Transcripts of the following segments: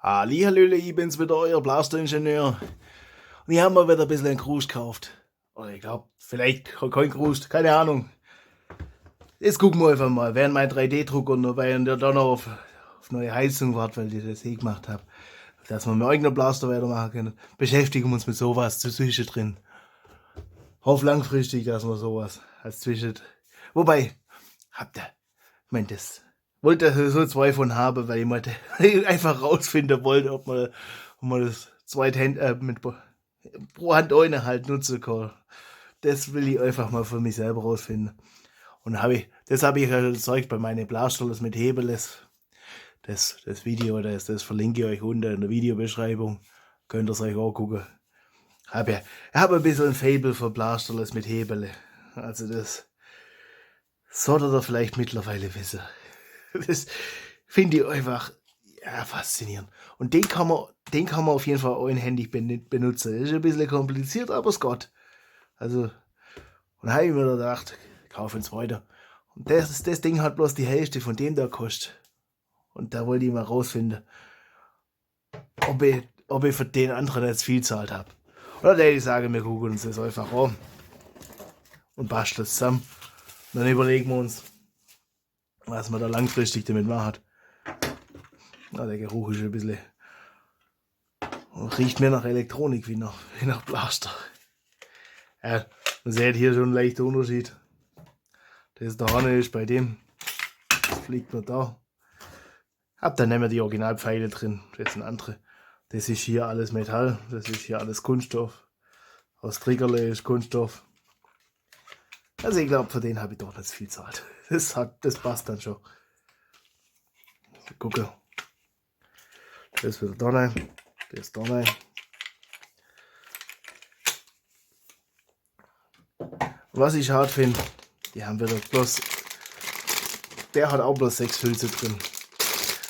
Hallihallöle, ich bin's wieder, euer Blasteringenieur. Und ich habe mir wieder ein bisschen einen Gruß gekauft. Oder ich glaube, vielleicht kein Gruß, keine Ahnung. Jetzt gucken wir einfach mal, während mein 3D-Drucker noch, während der dann noch auf neue Heizung wartet, weil ich das gemacht habe, dass wir mit eigener Blaster weitermachen können, beschäftigen wir uns mit sowas zwischendrin. Hoff langfristig, dass wir sowas als zwischen. Wobei, habt ihr, ich meine, das wollte so zwei von haben, weil ich mal einfach rausfinden wollte, ob man das Zweithand mit pro Hand eine halt nutzen kann. Das will ich einfach mal für mich selber rausfinden. Und das habe ich erzeugt bei meinen Blasterlers mit Hebeles. Das Video, das verlinke ich euch unten in der Videobeschreibung. Könnt ihr es euch auch gucken. Ich habe ein bisschen ein Faible für Blasterlers mit Hebele. Also das solltet ihr vielleicht mittlerweile wissen. Das finde ich einfach faszinierend. Und den kann man auf jeden Fall einhändig benutzen. Ist ein bisschen kompliziert, aber es geht. Also, und da habe ich mir gedacht, kaufe uns weiter. Und das Ding hat bloß die Hälfte von dem da kostet. Und da wollte ich mal rausfinden, ob ich für den anderen jetzt viel zahlt habe. Oder der ich sage, wir gucken uns das einfach an und basteln es zusammen. Und dann überlegen wir uns, was man da langfristig damit macht. Na, der Geruch ist ein bisschen. Riecht mehr nach Elektronik wie nach Blaster. Ja, man sieht hier schon einen leichten Unterschied. Das da vorne ist bei dem. Das fliegt nur da. Hab dann nicht mehr die Originalpfeile drin. Das sind andere. Das ist hier alles Metall. Das ist hier alles Kunststoff. Aus Triggerle ist Kunststoff. Also ich glaube, für den habe ich doch nicht viel zahlt. Das passt dann schon. So, gucke. Das ist wieder da rein. Das ist da rein. Was ich hart finde, die haben wieder bloß. Der hat auch bloß 6 Hülse drin.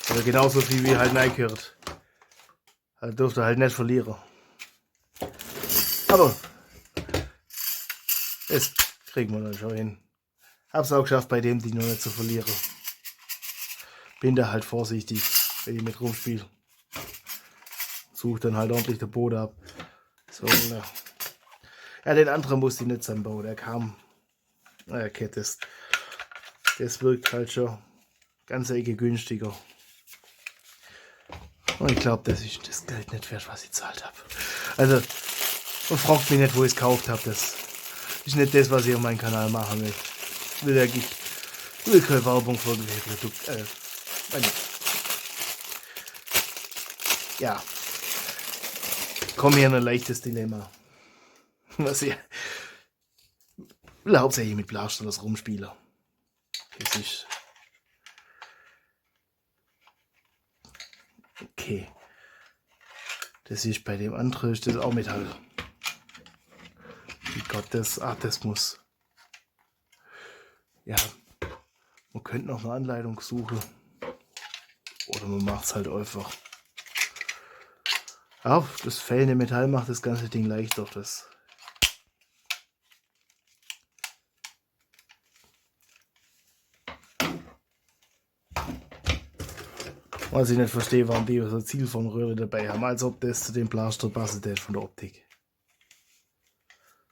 Also genauso viel wie halt reingehört. Also dürfte er halt nicht verlieren. Aber das kriegen wir dann schon hin. Hab's auch geschafft, bei dem die noch nicht zu verlieren. Bin da halt vorsichtig, wenn ich mit rumspiele. Suche dann halt ordentlich den Boden ab. So, ja, den anderen musste ich nicht zusammenbauen. Der kam. Okay, das wirkt halt schon ganz Ecke günstiger. Und ich glaube, das ist das Geld nicht wert, was ich gezahlt habe. Also, und fragt mich nicht, wo ich es gekauft habe. Das ist nicht das, was ich auf meinem Kanal machen will. Ich will keine Werbung für irgendwelche Produkte. Ja. Komm hier in ein leichtes Dilemma. Was ich will hauptsächlich mit Blasterlers rumspielen. Das ist. Okay. Das ist bei dem anderen, ist das auch Metall. Wie Gott, das muss. Ja. Man könnte noch eine Anleitung suchen. Oder man macht es halt einfach. Ja, das fällende Metall macht das ganze Ding leichter. Das. Was ich nicht verstehe, warum die so Ziel von Röhre dabei haben, als ob das zu dem Blaster passt, der von der Optik.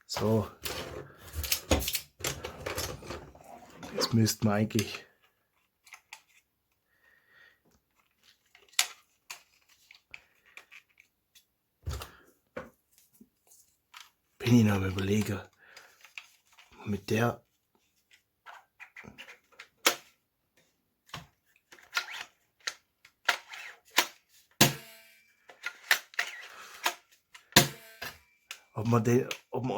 So. Jetzt müsste man eigentlich. Bin ich noch am Überlegen. Mit der. Ob man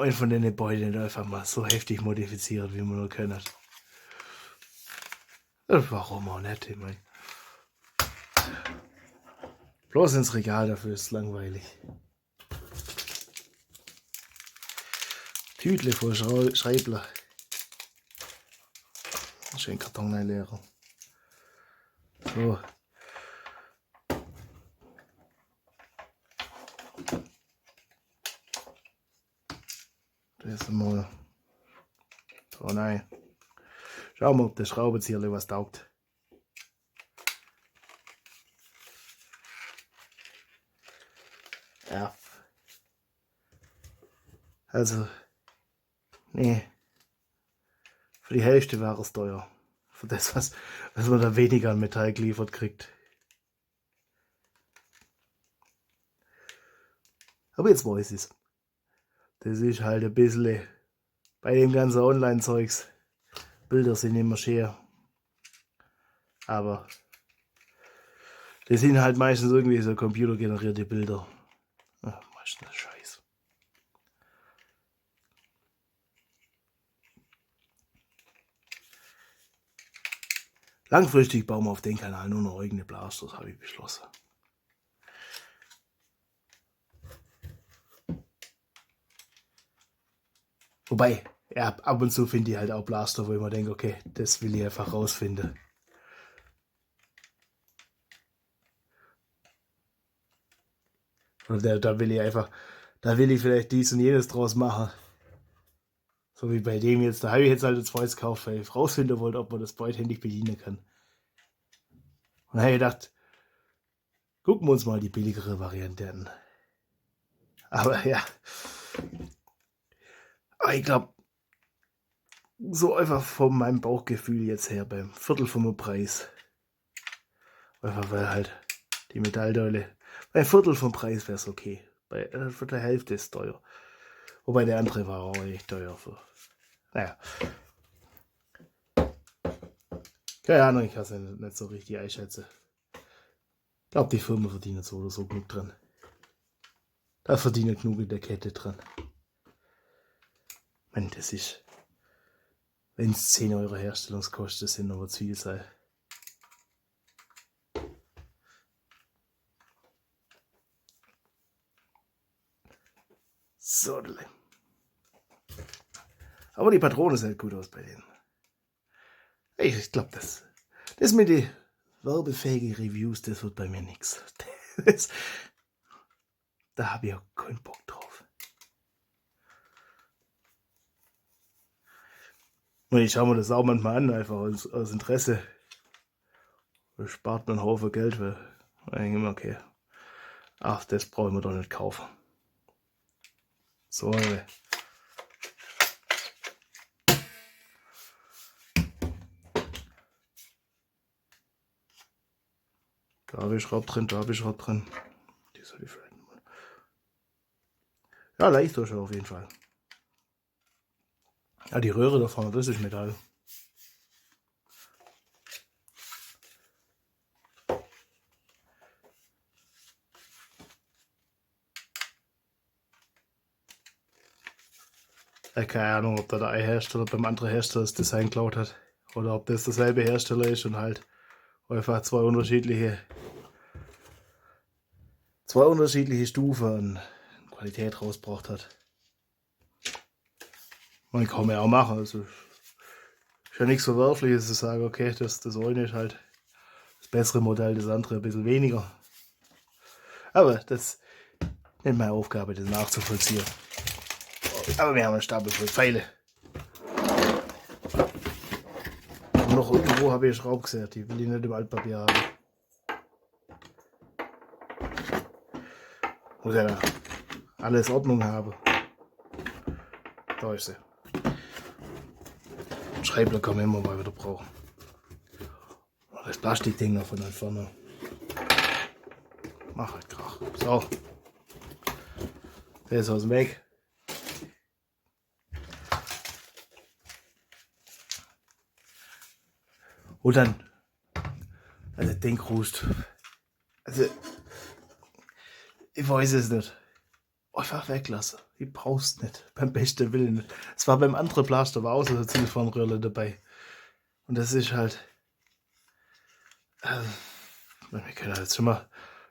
einen von den Gebäuden einfach mal so heftig modifiziert, wie man nur können. Warum auch nicht, ich meine. Bloß ins Regal, dafür ist es langweilig. Tütle voll Schreibler. Schön Karton einleeren. So. Das mal. Oh nein. Schauen wir, ob das Schraubenzieher was taugt. Ja. Also, nee. Für die Hälfte war es teuer. Für das, was man da weniger an Metall geliefert kriegt. Aber jetzt weiß ich's. Das ist halt ein bisschen bei dem ganzen Online-Zeugs. Bilder sind immer schwer. Aber das sind halt meistens irgendwie so computergenerierte Bilder. Ja, meistens Scheiß. Langfristig bauen wir auf den Kanal nur noch eigene Blasters, habe ich beschlossen. Wobei, ja, ab und zu finde ich halt auch Blaster, wo ich mir denke, okay, das will ich einfach rausfinden. Oder da will ich vielleicht dies und jenes draus machen. So wie bei dem jetzt, da habe ich jetzt halt ein zweites gekauft, weil ich rausfinden wollte, ob man das beidhändig bedienen kann. Und da habe ich gedacht, gucken wir uns mal die billigere Variante an. Aber ja, aber ich glaube, so einfach von meinem Bauchgefühl jetzt her, beim Viertel vom Preis. Einfach weil halt die Metalldeule, bei Viertel vom Preis wäre es okay. Bei der Hälfte ist teuer. Wobei der andere war auch echt teuer. Naja. Keine Ahnung, ich kann es nicht so richtig einschätzen. Ich glaube, die Firma verdient so oder so genug dran. Da verdienen genug in der Kette dran. Man, das ist, wenn es 10 Euro Herstellungskosten sind, aber zu viel sein. So. Aber die Patrone sieht gut aus bei denen. Ich glaube, das mit den werbefähigen Reviews, das wird bei mir nichts. Da habe ich auch keinen Bock drauf. Und ich schaue mir das auch manchmal an, einfach aus Interesse. Da spart man einen Haufen Geld, weil ich denke immer, okay, ach, das brauchen wir doch nicht kaufen. So, da habe ich Schraub drin, da habe ich Schraub drin. Die soll ich vielleicht mal. Ja, leicht schon auf jeden Fall. Ja, die Röhre da vorne, das ist Metall. Keine Ahnung, ob da der Hersteller beim anderen Hersteller das Design geklaut hat. Oder ob das derselbe Hersteller ist und halt einfach zwei unterschiedliche Stufen an Qualität rausgebracht hat. Man kann ja auch machen. Also ist ja nichts Verwerfliches zu sagen, okay, das eine ist halt das bessere Modell, das andere ein bisschen weniger. Aber das ist nicht meine Aufgabe, das nachzuvollziehen. Aber wir haben einen Stapel voll Pfeile. Und noch irgendwo habe ich Schraub gesehen, die will ich nicht im Altpapier haben. Muss ja alles Ordnung haben. Da ist sie. Schreibler kann man immer mal wieder brauchen. Das Plastikding noch von da vorne. Mach halt Krach. So. Der ist aus dem Weg. Und dann, also den Krust. Also, ich weiß es nicht. Einfach weglassen. Ich brauch's nicht. Beim besten Willen. Es war beim anderen Blaster, war auch so eine Zielformröhre dabei. Und das ist halt. Wir können jetzt schon mal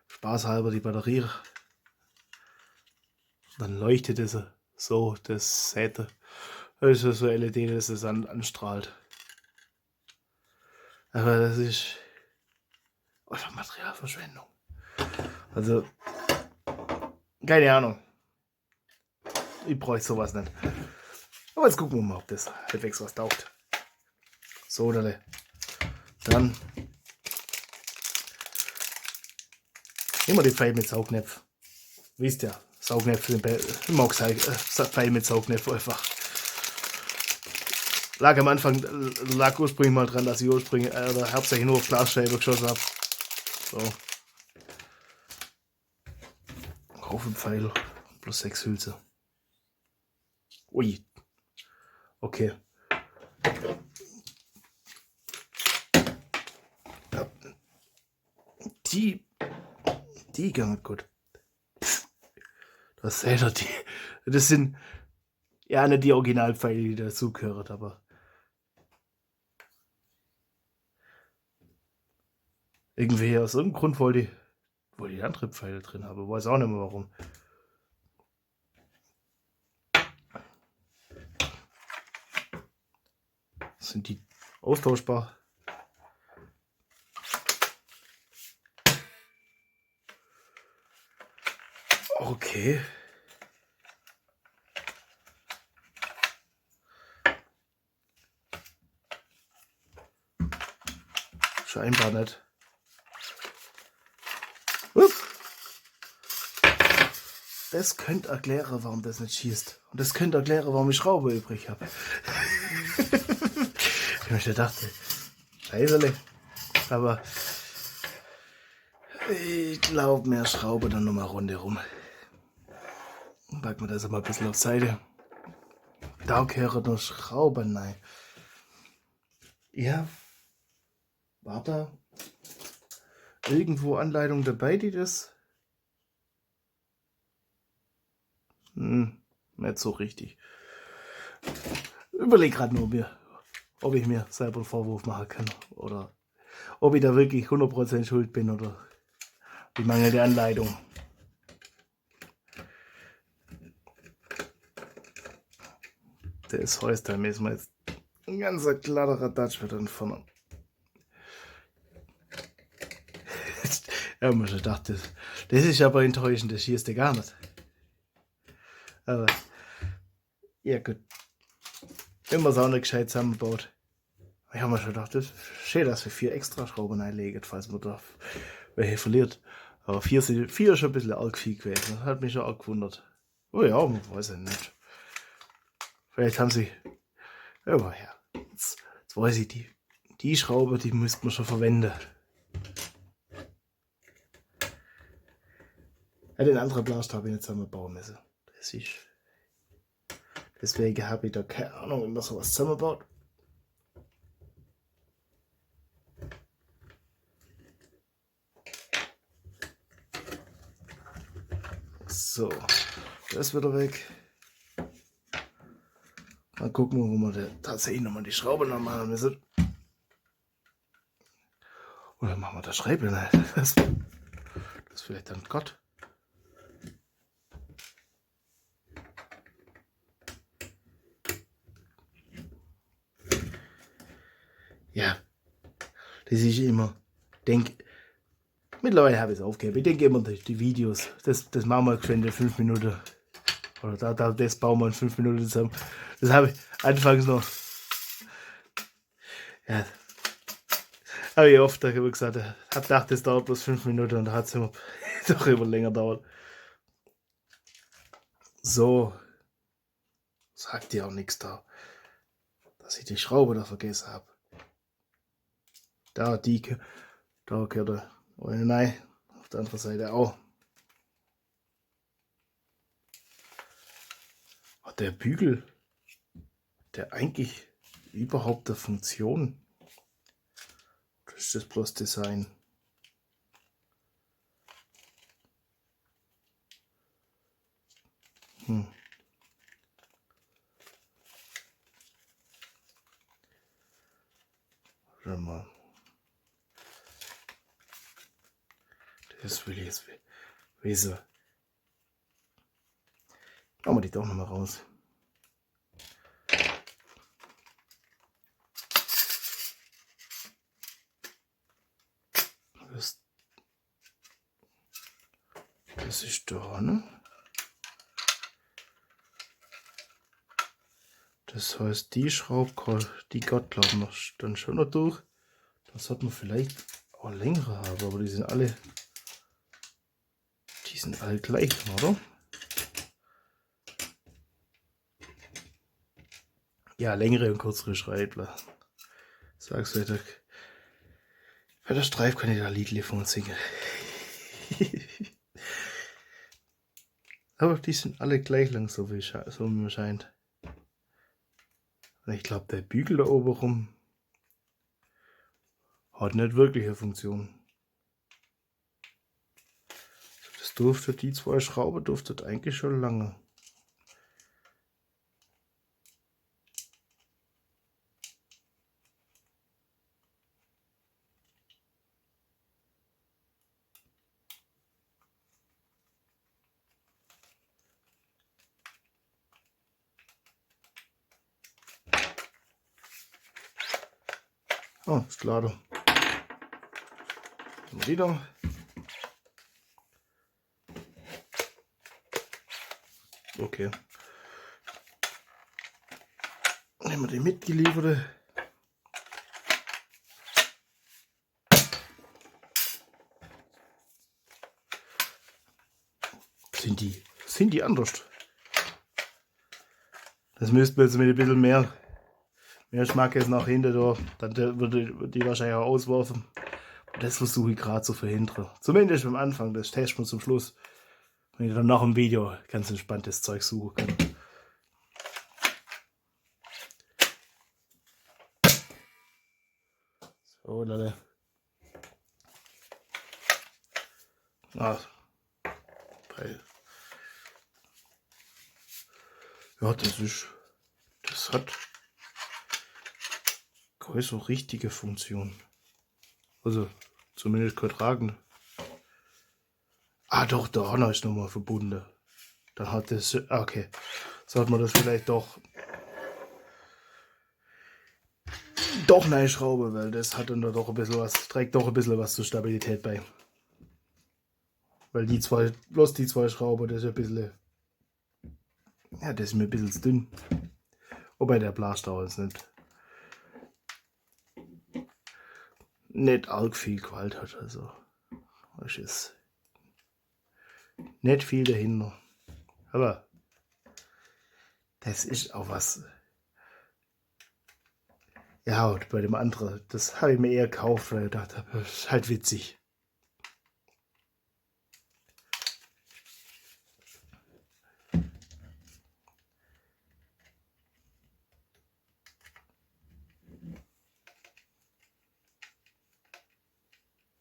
spaßhalber die Batterie. Dann leuchtet es so, das Säte. Das ist so LED, das es anstrahlt. Aber das ist einfach Materialverschwendung. Also, keine Ahnung. Ich bräuchte sowas nicht. Aber jetzt gucken wir mal, ob das halbwegs was taugt. So, oder dann nehmen wir die Pfeil mit Saugnäpf. wisst ihr, Saugnäpfe, ich mag Pfeil mit Saugnäpfen einfach. Lag am Anfang, lag ursprünglich mal dran, dass ich ursprünglich hauptsächlich nur auf Glasscheibe geschossen habe. So. Pfeil plus 6 Hülse. Ui. Okay. Ja. Die gehen gut. Das seht ihr, das sind ja nicht die Originalpfeile, die dazugehören, aber irgendwie aus irgendeinem Grund wollte ich andere Pfeile drin haben. Weiß auch nicht mehr warum. Sind die austauschbar? Okay. Scheinbar nicht. Das könnte erklären, warum das nicht schießt. Und das könnte erklären, warum ich Schraube übrig habe. Ich mir dachte, scheiße. Aber ich glaube, mehr Schraube dann nochmal rundherum. Packen wir das mal ein bisschen auf Seite. Da gehört noch Schrauben rein. Ja, war da irgendwo Anleitung dabei, die das? Nicht so richtig. Überleg gerade nur, ob ich mir selber einen Vorwurf machen kann. Oder ob ich da wirklich 100% schuld bin oder die mangelnde Anleitung. Das heißt, da müssen wir jetzt ein ganzer glatter Datsch wieder dann vorne. Ja, man schon gedacht, das ist aber enttäuschend, das schießt du gar nicht. Aber, ja gut. Wenn man es auch nicht gescheit zusammenbaut. Ich habe mir schon gedacht, das ist schön, dass wir 4 extra Schrauben einlegen, falls man da welche verliert. Aber 4 ist schon ein bisschen arg viel gewesen. Das hat mich schon arg gewundert. Oh ja, man weiß ja nicht. Vielleicht haben sie. Aber ja, jetzt weiß ich, die Schraube, die müsste man schon verwenden. Ja, den anderen Blast habe ich nicht zusammenbauen müssen. Das ist. Deswegen habe ich da keine Ahnung, wie man sowas zusammenbaut. So, das wieder weg. Mal gucken, wo wir tatsächlich nochmal die Schraube noch machen müssen. Oder machen wir das Schreiben? Das ist vielleicht dann Gott. Ja, das ist immer. Mittlerweile habe ich es aufgegeben. Ich denke immer, die Videos, das machen wir in 5 Minuten. Oder das bauen wir in 5 Minuten zusammen. Das habe ich anfangs noch. Ja. Habe ich oft gesagt, ich habe gedacht, das dauert bloß 5 Minuten und da hat es immer doch immer länger dauert. So. Sagt dir auch nichts da. Dass ich die Schraube da vergessen habe. Da gehört er. Oh nein, auf der anderen Seite auch. Hat der Bügel, der eigentlich überhaupt eine Funktion? Das ist das bloß Design. Warte mal. Das will ich jetzt wissen. Machen wir die doch nochmal raus. Das ist da, ne? Das heißt, die Schraube, die geht glaube ich noch dann schon noch durch. Das hat man vielleicht auch längere haben, aber die sind alle gleich, oder? Ja, längere und kürzere Schreibler. Sag's weiter. Bei der Streif kann ich da Liedle von singen. Aber die sind alle gleich lang, so wie mir scheint. Und ich glaube, der Bügel da oben rum hat nicht wirklich eine Funktion. Das durfte, die zwei Schrauben durften eigentlich schon lange. Oh, ist klar. Wieder. Okay. Nehmen wir die mitgelieferte. Sind die anders? Das müsste man jetzt mit ein bisschen mehr Schmack jetzt nach hinten da. Dann würde die wahrscheinlich auch auswerfen. Und das versuche ich gerade zu verhindern. Zumindest am Anfang, das testen wir zum Schluss. Wenn ich dann nach dem Video ganz entspanntes Zeug suchen kann. So, Leute. Ja, das hat keine so richtige Funktion. Also, zumindest keine tragende. Ah, doch, der Honor ist nochmal verbunden. Dann hat das, okay. Sollte man das vielleicht doch neu schrauben, weil das hat dann doch ein bisschen was, trägt doch ein bisschen was zur Stabilität bei. Weil bloß die zwei Schrauben, das ist ein bisschen, ja, das ist mir ein bisschen zu dünn. Wobei der Blasstau jetzt nicht arg viel Gewalt hat, also das ist nicht viel dahinter. Aber das ist auch was. Ja, und bei dem anderen, das habe ich mir eher gekauft, weil ich dachte, das ist halt witzig.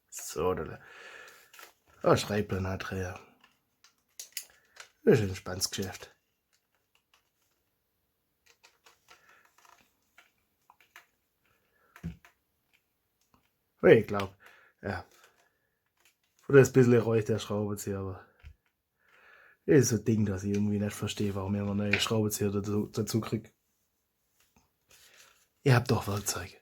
So, da Schreibplan hat er. Das ist ein spannendes Geschäft. Ich glaube, ja. Oder das bisschen reicht der Schraubenzieher, aber das ist so ein Ding, das ich irgendwie nicht verstehe, warum ich immer neue Schraubenzieher dazu kriege. Ihr habt doch Werkzeuge.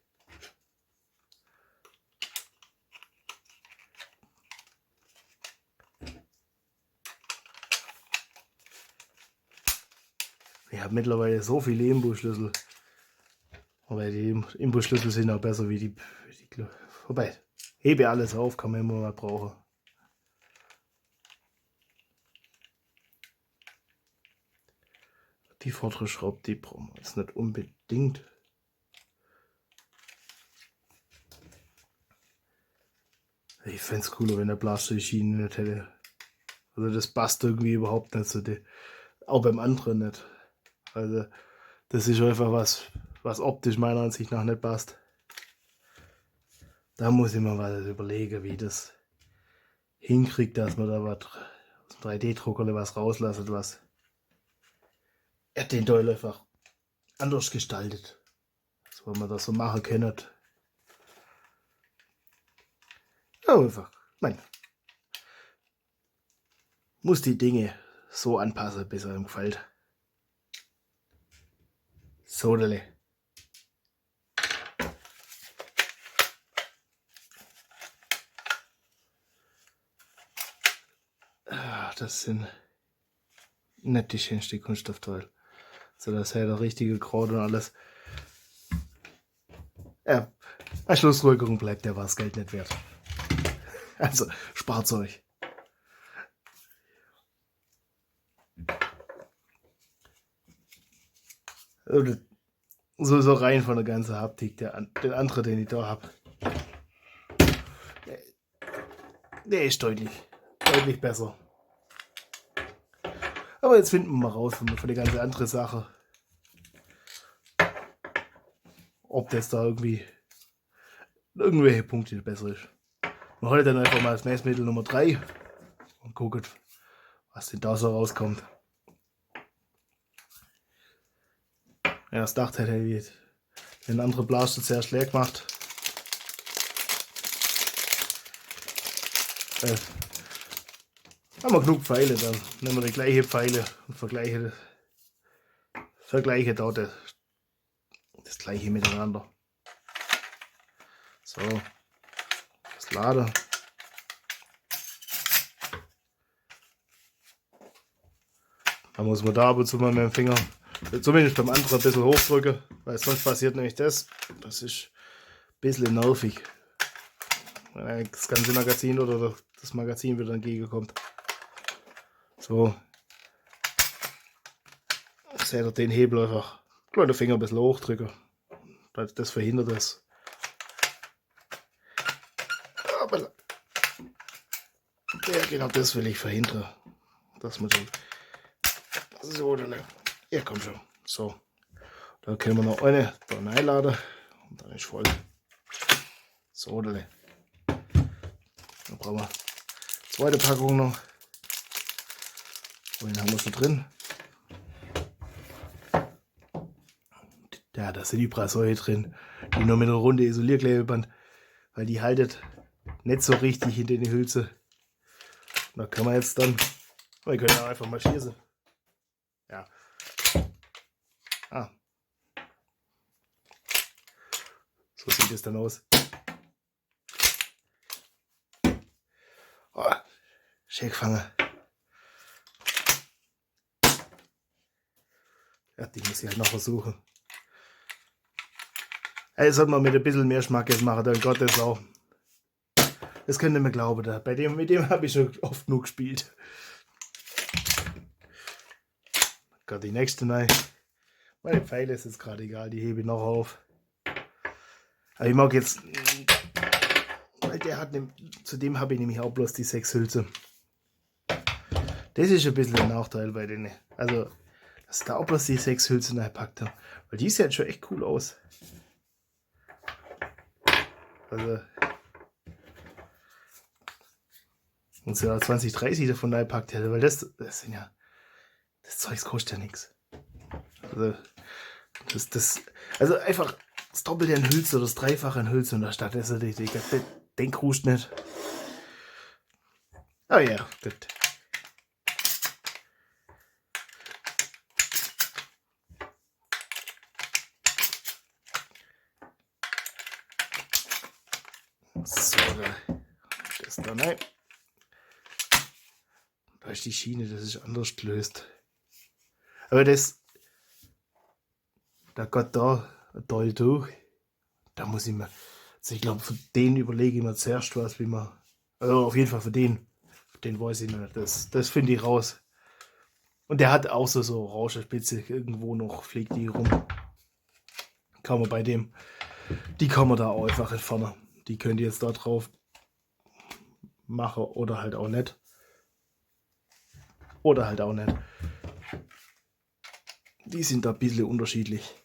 Ich habe mittlerweile so viele Imbusschlüssel. Wobei die Imbusschlüssel sind auch besser wie die wobei, hebe alles auf, kann man immer mal brauchen. Die vordere Schraube, die brauchen wir jetzt nicht unbedingt. Ich fände es cooler, wenn der Blaster die Schienen nicht hätte. Also das passt irgendwie überhaupt nicht zu dem. Auch beim anderen nicht. Also das ist einfach was optisch meiner Ansicht nach nicht passt. Da muss ich mir was überlegen, wie das hinkriegt, dass man da was aus dem 3D-Drucker oder was rauslässt, was den Teil einfach anders gestaltet. So, wenn man das so machen können. Ja, einfach, muss die Dinge so anpassen, bis er ihm gefällt. Sodele. Das sind nicht die schönsten Kunststoffteile. So, das ist ja der richtige Grad und alles. Ja, als Schlussfolgerung bleibt der was Geld nicht wert. Also, spart's euch. Also, so rein von der ganzen Haptik. Den anderen, den ich da habe. Der ist deutlich besser. Aber jetzt finden wir mal raus von der ganzen anderen Sache. Ob das da irgendwelche Punkte besser ist. Wir holen dann einfach mal das Messmittel Nummer 3 und gucken, was denn da so rauskommt. Ja, das dachte hätte ich den anderen Blaster zuerst leer gemacht. Haben wir genug Pfeile, dann nehmen wir die gleiche Pfeile und vergleiche dort das gleiche miteinander. So, das Laden. Da muss man da ab und zu mal mit dem Finger, zumindest beim anderen, ein bisschen hochdrücken, weil sonst passiert nämlich das. Das ist ein bisschen nervig, wenn das ganze Magazin oder das Magazin wieder entgegenkommt. So. Seht ihr den Hebel einfach kleinen Finger ein bisschen hochdrücken. Das verhindert das. Aber ja, genau das will ich verhindern. Dass man so, dann. Ja, komm schon. So. Dann können wir noch eine da reinladen und dann ist voll. So, dann brauchen wir zweite Packung noch. Und den haben wir schon drin. Ja, da sind die Brasserie drin. Die nur mit einer Runde Isolierklebeband, weil die haltet nicht so richtig hinter die Hülse. Da kann man jetzt dann, wir können ja einfach mal schießen. Ja. Ah. So sieht es dann aus. Oh, schick fangen. Ja, die muss ich halt noch versuchen. Das sollte man mit ein bisschen mehr Schmack jetzt machen, dann Gott das auch. Das könnt ihr mir glauben, mit dem habe ich schon oft genug gespielt. Gott, die nächste nein. Meine Pfeile ist jetzt gerade egal, die hebe ich noch auf. Aber ich mag jetzt, weil zu dem habe ich nämlich auch bloß die 6 Hülse. Das ist ein bisschen ein Nachteil bei denen. Also, dass da auch bloß die 6 Hülsen reingepackt haben. Weil die sieht schon echt cool aus. Also, und so 20, 30 davon reingepackt hätte, weil das sind ja, das Zeugs kostet ja nichts. Also einfach das Doppelte an Hülse oder das Dreifache an Hülse und da statt ist den kruscht nicht. Ah ja, gut. So, das da rein. Da ist die Schiene, das ist anders gelöst. Aber da geht da ein Teil durch. Da muss ich mir, also ich glaube, für den überlege ich mir zuerst was, wie man, also auf jeden Fall für den weiß ich nicht, das finde ich raus. Und der hat auch so Rauschespitze, irgendwo noch fliegt die rum. Kann man bei dem, die kann man da auch einfach entfernen. Die könnt ihr jetzt da drauf machen oder halt auch nicht. Oder halt auch nicht. Die sind da ein bisschen unterschiedlich.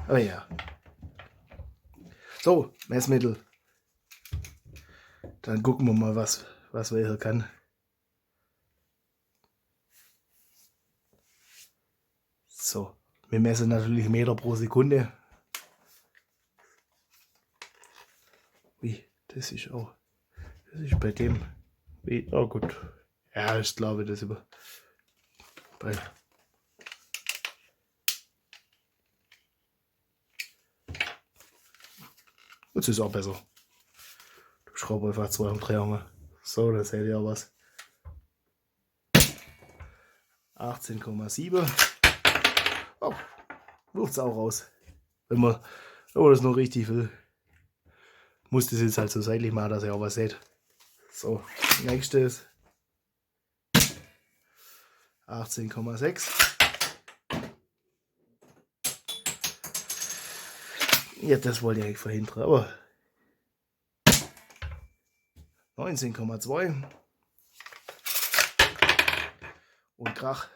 Aber ja. So, Messmittel. Dann gucken wir mal, was wir hier kann. So, wir messen natürlich Meter pro Sekunde. Wie, das ist bei dem. Wie, oh gut. Ja, ich glaube, das über. Jetzt ist auch besser. Du schraubst einfach 2 und 3 Angeln. So, da seht ihr auch was. 18,7. Oh, wirft es auch raus. Wenn man das noch richtig will. Muss das jetzt halt so seitlich machen, dass ihr auch was seht. So, nächstes. 18,6. Ja, das wollte ich eigentlich verhindern, aber 19,2 und Krach.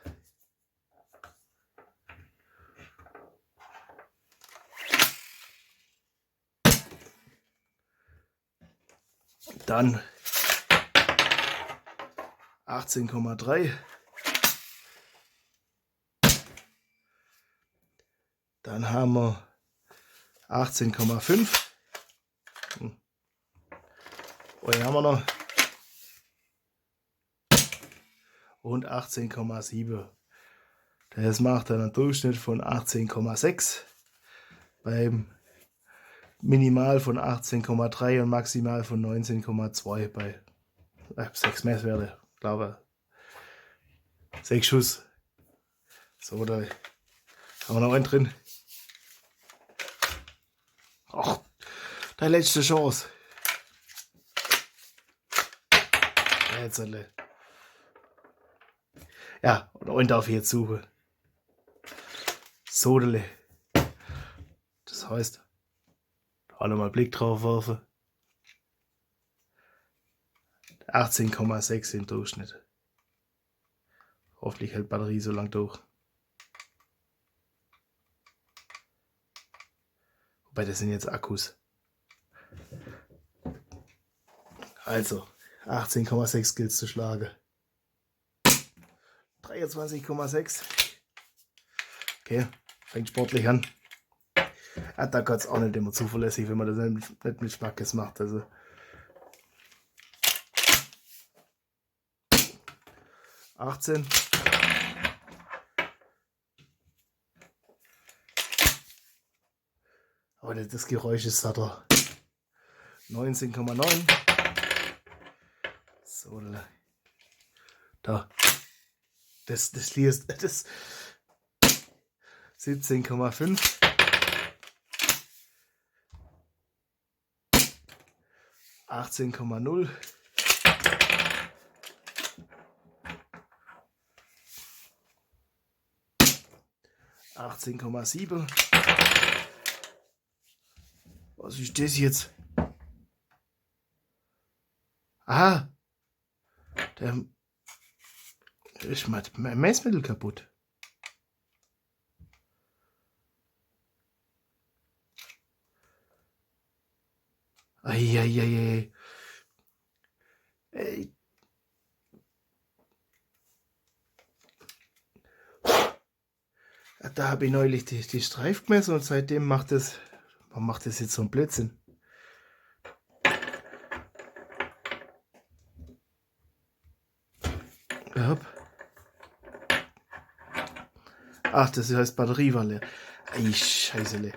Dann 18,3. Dann haben wir 18,5. Oh, hier haben wir noch. Und 18,7. Das macht dann einen Durchschnitt von 18,6. Beim Minimal von 18,3 und maximal von 19,2 bei 6 Messwerte, glaube ich. 6 Schuss. So, da haben wir noch einen drin. Ach, deine letzte Chance. Jetzt, ja, und einen darf ich jetzt suchen. Sodele. Das heißt, alle mal Blick drauf werfen. 18,6 im Durchschnitt. Hoffentlich hält die Batterie so lang durch. Wobei, das sind jetzt Akkus. Also, 18,6 gilt zu schlagen. 23,6. Okay, fängt sportlich an. Ja, da geht es auch nicht immer zuverlässig, wenn man das nicht mit Spackes macht. Also 18. Aber das Geräusch ist satter. 19,9. So, da. Das liest. Das 17,5. 18,0. 18,7. Was ist das jetzt? Aha. Der ist mein Messmittel kaputt. Eieiei. Ey. Da habe ich neulich die Streif gemessen und seitdem macht das jetzt so einen Blödsinn. Ja. Ach, das heißt Batterie war leer. Ey, Scheißele.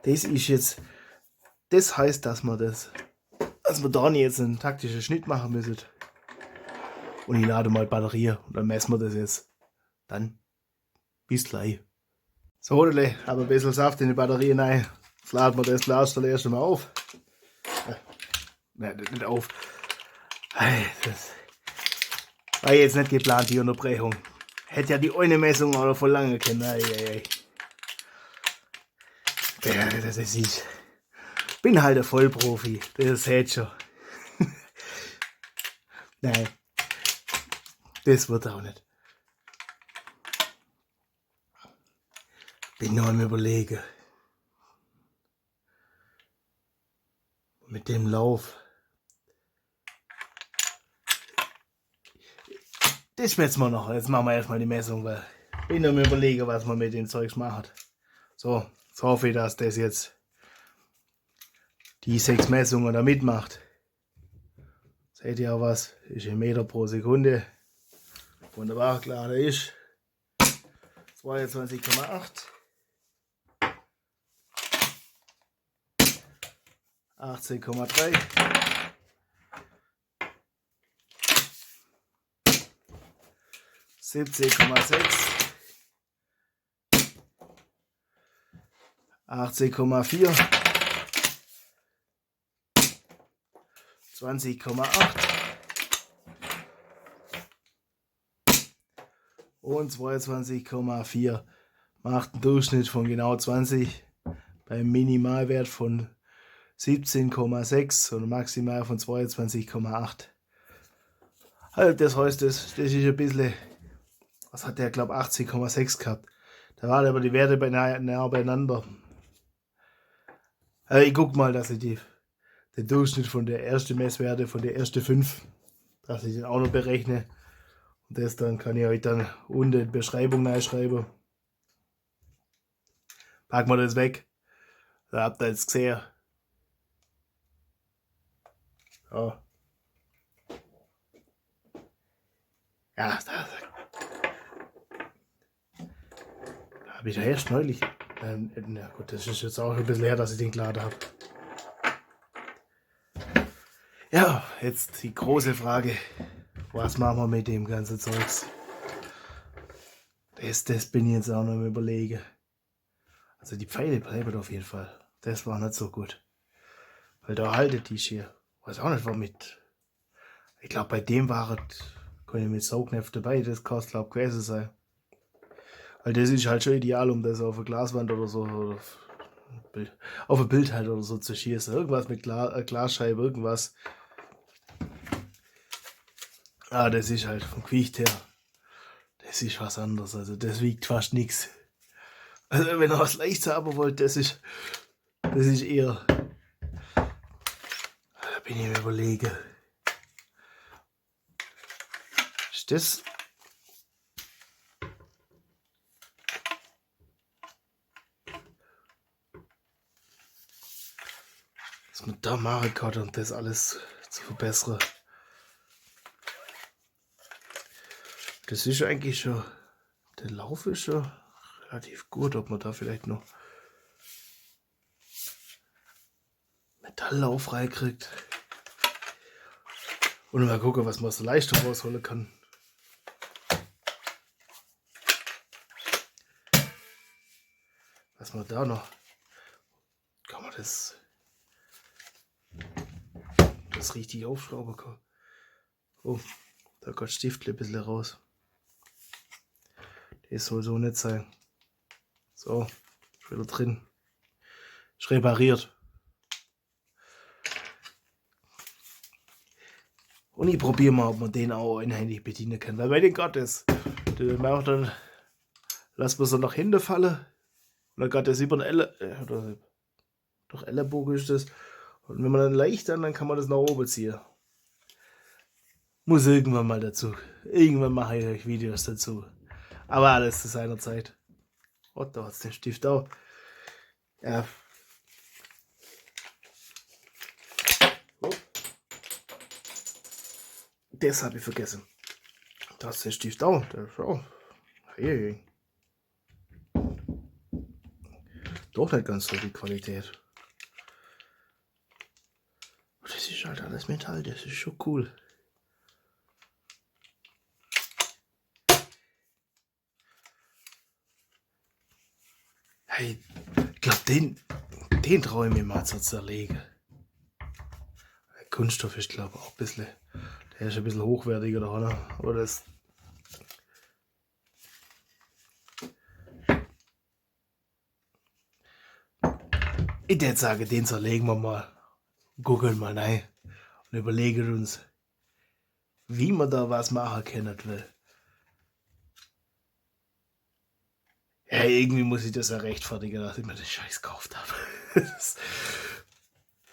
Das ist jetzt. Das heißt, dass wir da nicht jetzt einen taktischen Schnitt machen müssen. Und ich lade mal Batterie und dann messen wir das jetzt. Dann bis gleich. So, aber ein bisschen Saft in die Batterie rein. Jetzt laden wir das Glas dann erst einmal auf. Nein, nicht auf. Das war jetzt nicht geplant, die Unterbrechung. Hätte ja die eine Messung auch noch voll lange können. Ja, das ist ich. Bin halt ein Vollprofi. Das hätte schon. Nein. Das wird auch nicht. Bin nur am Überlegen. Mit dem Lauf. Das schmetzen wir noch. Jetzt machen wir erstmal die Messung, weil ich bin nur am Überlegen, was man mit dem Zeugs macht. So, jetzt hoffe ich, dass das jetzt die 6 Messungen da mitmacht. Seht ihr auch was? Ist 1 Meter pro Sekunde. Wunderbar, klar, der ist 22,8. 18,3. 17,6. 18,4. 20,8. und 22,4. Macht einen Durchschnitt von genau 20 beim Minimalwert von 17,6 und maximal von 22,8. Also das heißt, das ist ein bisschen, was hat der, glaube 18,6 gehabt. Da waren aber die Werte nah beieinander. Also ich guck mal, dass ich den Durchschnitt von der ersten Messwerte, von der ersten 5, dass ich den auch noch berechne. Und das dann kann ich euch dann unten in die Beschreibung reinschreiben. Packen wir das weg. Da habt ihr jetzt gesehen. Ja. Ja, da habe ich ja erst neulich. Na gut, das ist jetzt auch ein bisschen her, dass ich den geladen habe. Ja, jetzt die große Frage. Was machen wir mit dem ganzen Zeugs? Das bin ich jetzt auch noch am Überlegen. Also die Pfeile bleiben auf jeden Fall. Das war nicht so gut. Weil da haltet die hier. Weiß auch nicht, womit. Ich glaube, bei dem war es, kann ich mit Saugnäpf dabei, das kann es glaube gewesen sein. Weil das ist halt schon ideal, um das auf eine Glaswand oder so, oder auf ein Bild halt oder so zu schießen. Irgendwas mit Glasscheibe, irgendwas. Ah, das ist halt vom Gewicht her. Das ist was anderes. Also das wiegt fast nichts. Also wenn ihr was Leichtes haben wollt, das ist eher. Da bin ich mir überlegen. Ist das? Was man da machen kann, um das alles zu verbessern. Das ist eigentlich schon. Der Lauf ist schon relativ gut, ob man da vielleicht noch Metalllauf reinkriegt. Und mal gucken, was man aus der Leistung rausholen kann. Was man da noch. Kann man das richtig aufschrauben kann. Oh, da kommt Stiftle ein bisschen raus. Das soll so nicht sein. So, ist wieder drin. Ist repariert. Und ich probiere mal, ob man den auch einhändig bedienen kann. Weil bei den Gottes, dann lassen wir so nach hinten fallen. Und dann geht das über den durch Ellenbogen ist das. Und wenn man dann leicht dann kann man das nach oben ziehen. Muss irgendwann mal dazu. Irgendwann mache ich euch Videos dazu. Aber alles zu seiner Zeit. Oh, da hat es den Stift auch. Ja. Oh. Das habe ich vergessen. Da ist der Stift auch. Der ist auch. Hey. Doch nicht ganz so die Qualität. Das ist halt alles Metall. Das ist schon cool. Hey, ich glaube, den traue ich mir mal zu zerlegen. Der Kunststoff ist, glaube ich, auch ein bisschen. Der ist ein bisschen hochwertiger, oder? Aber das. Ich würde sagen, den zerlegen wir mal. Gucken mal rein. Und überlegen uns, wie man da was machen können will. Ja, irgendwie muss ich das ja rechtfertigen, dass ich mir den Scheiß gekauft habe.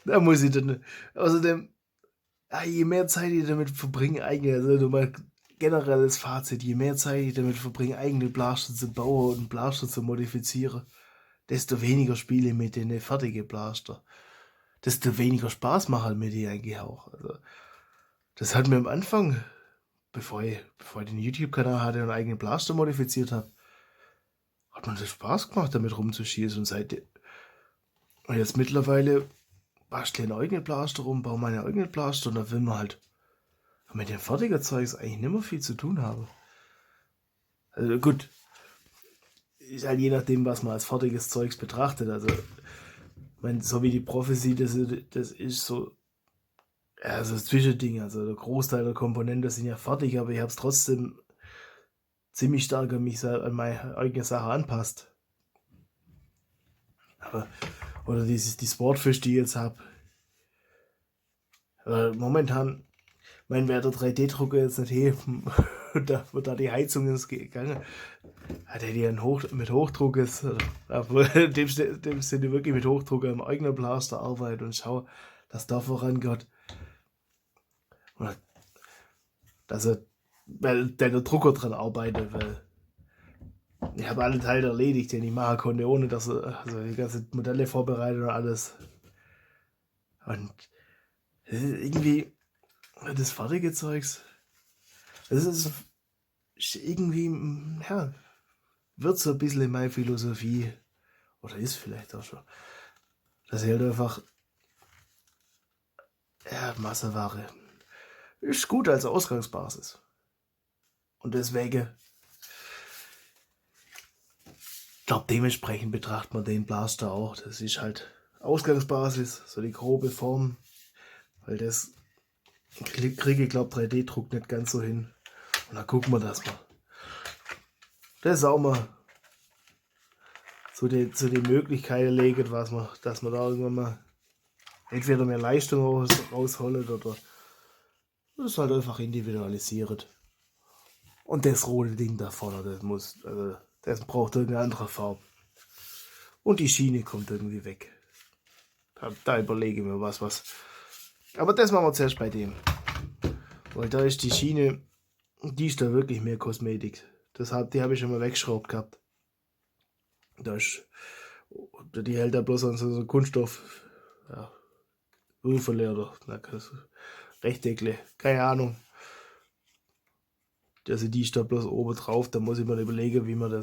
Da muss ich dann. Außerdem, ja, je mehr Zeit ich damit verbringe, also mal generelles Fazit, je mehr Zeit ich damit verbringe, eigene Blaster zu bauen und Blaster zu modifizieren, desto weniger spiele ich mit den fertigen Blaster. Desto weniger Spaß machen mir die eigentlich auch. Also, das hat mir am Anfang, bevor ich den YouTube-Kanal hatte und eigene Blaster modifiziert habe, hat man das Spaß gemacht, damit rumzuschießen. Und jetzt mittlerweile bastle ich einen eigenen Blaster rum, baue meine eigenen Blaster und dann will man halt mit dem fertigen Zeugs eigentlich nicht mehr viel zu tun haben. Also gut, ist halt je nachdem, was man als fertiges Zeugs betrachtet. Also, so wie die Prophecy, das ist so, ja, so ein Zwischending. Also der Großteil der Komponenten sind ja fertig, aber ich habe es trotzdem ziemlich stark an meine eigene Sache anpasst. Aber, oder die Sportfish, die ich jetzt habe. Momentan, wer der 3D-Drucker jetzt nicht helfen, wo da die Heizung ist gegangen, hat er die mit Hochdruck jetzt, in dem Sinne wirklich mit Hochdruck am eigenen Blaster arbeitet und schau, dass da vorangeht. Oder dass er, weil der Drucker dran arbeitet, weil ich habe alle Teile erledigt, den ich machen konnte, ohne dass er die ganzen Modelle vorbereitet und alles. Und irgendwie das fertige Zeugs, das ist irgendwie, ja, wird so ein bisschen meine Philosophie, oder ist vielleicht auch schon, dass ich halt einfach, ja, Masseware ist gut als Ausgangsbasis. Und deswegen, ich glaube, dementsprechend betrachtet man den Blaster auch. Das ist halt Ausgangsbasis, so die grobe Form, weil das kriege ich, glaube 3D-Druck nicht ganz so hin. Und dann gucken wir das mal. Das ist auch mal so die Möglichkeiten legen, dass man da irgendwann mal entweder mehr Leistung rausholt oder das halt einfach individualisiert. Und das rote Ding da vorne, das braucht irgendeine andere Farbe. Und die Schiene kommt irgendwie weg. Da überlege ich mir was. Aber das machen wir zuerst bei dem. Weil da ist die Schiene, die ist da wirklich mehr Kosmetik. Die habe ich schon mal weggeschraubt gehabt. Die hält da bloß an so Kunststoff, ja, Würfel oder Rechteckle, keine Ahnung. Also die ist da bloß oben drauf, da muss ich mir überlegen, wie man da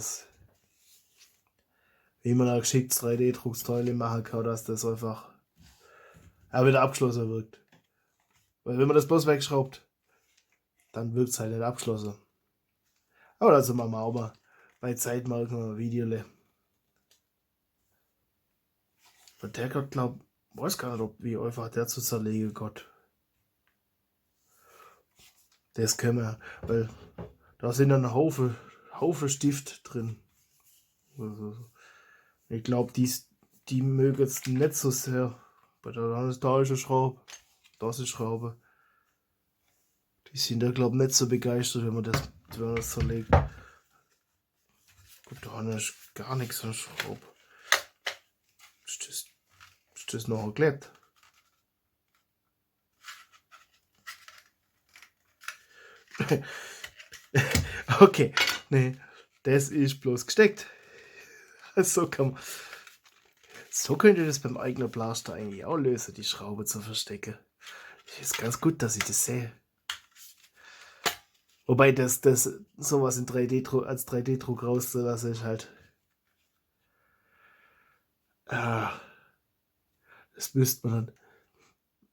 geschickt 3D-Drucksteile machen kann, dass das einfach wieder abgeschlossen wirkt. Weil wenn man das bloß wegschraubt, dann wirkt es halt nicht abgeschlossen. Aber dazu machen wir auch mal bei Zeit mal ein Video. Und der Gott weiß gar nicht, wie einfach der zu zerlegen Gott. Das können wir, weil da sind dann ein Haufen Stift drin. Also, ich glaube, die mögen es nicht so sehr. Bei da ist eine Schraube, das ist Schraube. Die sind da, glaube ich, nicht so begeistert, wenn man das zerlegt. Gut, da ist gar nichts an Schraube. Ist das noch erklärt? Okay, nee, das ist bloß gesteckt. So könnte das beim eigenen Blaster eigentlich auch lösen, die Schraube zu verstecken. Ist ganz gut, dass ich das sehe. Wobei das sowas in 3D-Druck als 3D-Druck rauszulassen ist halt. Das müsste man dann.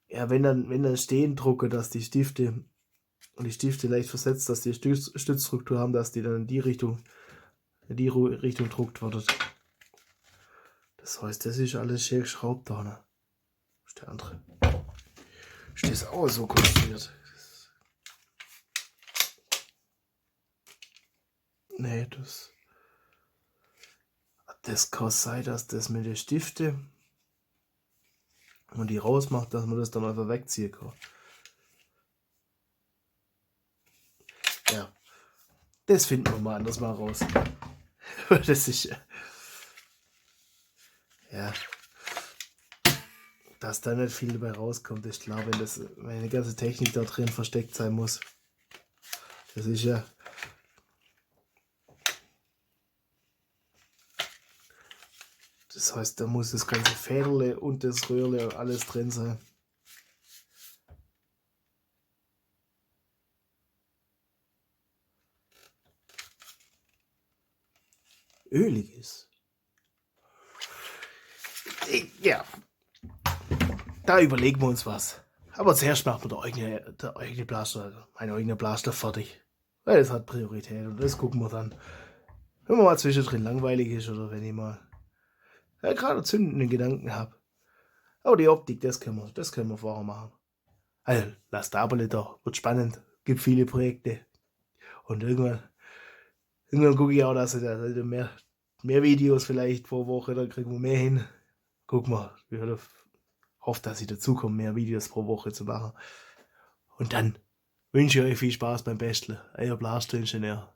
Ja, wenn dann stehen drucke, dass die Stifte leicht versetzt, dass die Stützstruktur haben, dass die dann in die Richtung druckt wird. Das heißt, das ist alles schön geschraubt da, ne? Das ist der andere. Ist das auch so konstruiert? Nee, das kann sein, dass das mit den Stifte und die rausmacht, dass man das dann einfach wegziehen kann. Ja, das finden wir mal anders mal raus. Das ist ja, dass da nicht viel dabei rauskommt, ist klar, wenn die ganze Technik da drin versteckt sein muss. Das ist ja. Das heißt, da muss das ganze Fäderle und das Röhrle alles drin sein. Öliges. Ja. Da überlegen wir uns was. Aber zuerst machen wir der eigene Blaster, meine eigene Blaster fertig. Weil das hat Priorität und das gucken wir dann. Wenn man mal zwischendrin langweilig ist oder wenn ich mal gerade zündenden Gedanken habe. Aber die Optik, das können wir vorher machen. Also, lasst aber nicht da, wird spannend, gibt viele Projekte. Und irgendwann Irgendwann gucke ich auch, dass ich da mehr Videos vielleicht pro Woche, dann kriegen wir mehr hin. Guck mal, ich hoffe, dass ich dazu komme, mehr Videos pro Woche zu machen. Und dann wünsche ich euch viel Spaß beim Basteln. Euer Blaster-Ingenieur.